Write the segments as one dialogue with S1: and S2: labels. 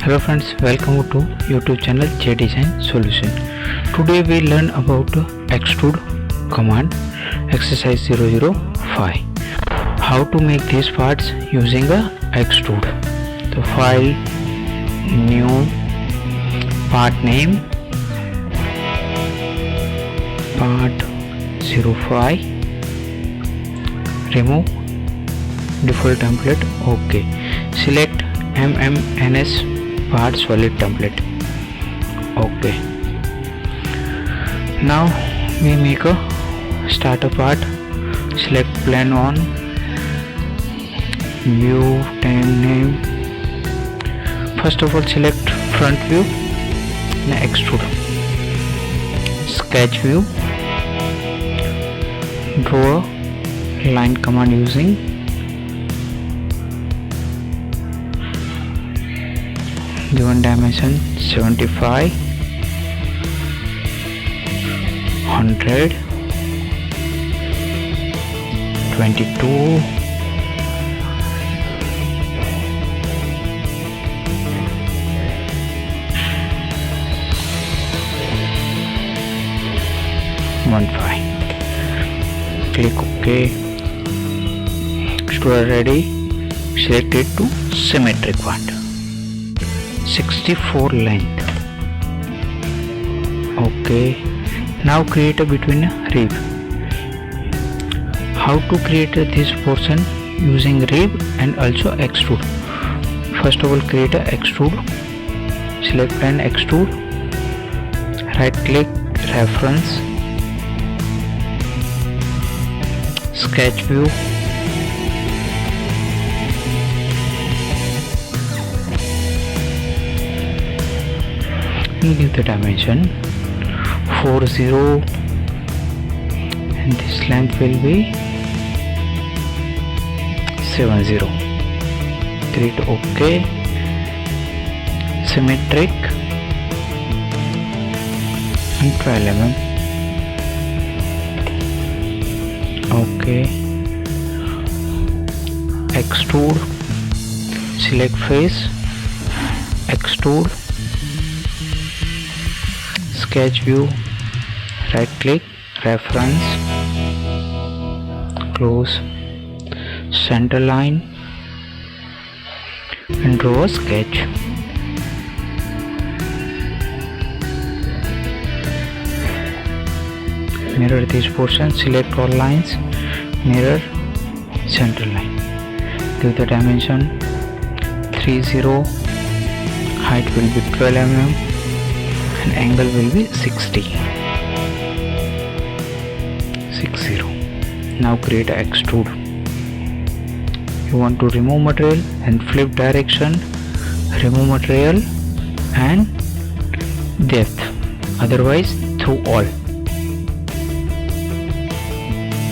S1: Hello friends, welcome to YouTube channel J Design Solution. Today we learn about extrude command exercise 005. How to make these parts using a extrude. So file, new, part name, part 05, remove default template, OK. Select MMNS part solid template, OK. Now we make a starter part. Select plan on, view, name. First of all select front view and extrude. Sketch view, draw a line command using given dimension 75, 100, 22, 15. Click OK. Extrude ready. Select it to symmetric one. 64 length. OK. Now create a between a rib. How to create this portion using rib and also extrude. First of all create a extrude. Select an extrude. Right click, reference, sketch view, and give the dimension 40 and this length will be 70. Click OK. Symmetric and 12 mm. OK. Extrude. Select face, extrude, sketch view, right click, reference, close, center line and draw a sketch. Mirror this portion, select all lines, mirror center line. Give the dimension 30, height will be 12 mm and angle will be 60. Now create a extrude. You want to remove material and flip direction, remove material and depth, otherwise through all.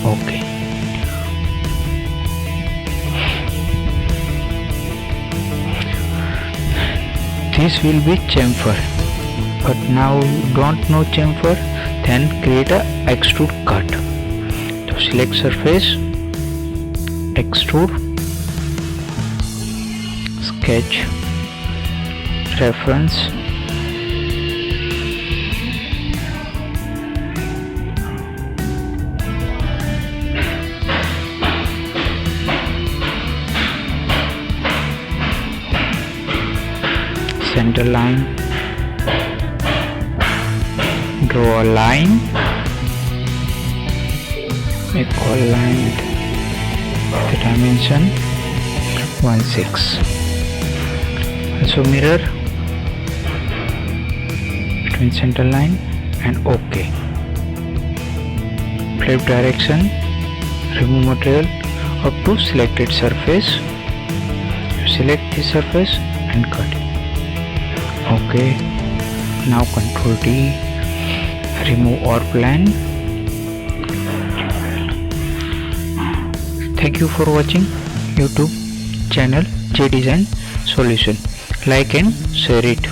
S1: OK. This will be chamfer, but now you don't know chamfer, then create a extrude cut. So select surface, extrude, sketch, reference, center line, draw a line, make all line with the dimension 16. Also mirror between center line and OK. Flip direction, remove material up to selected surface. Select this surface and cut it. OK. Now Ctrl D, remove all plan. Thank you for watching YouTube channel J Design Solution. Like and share it.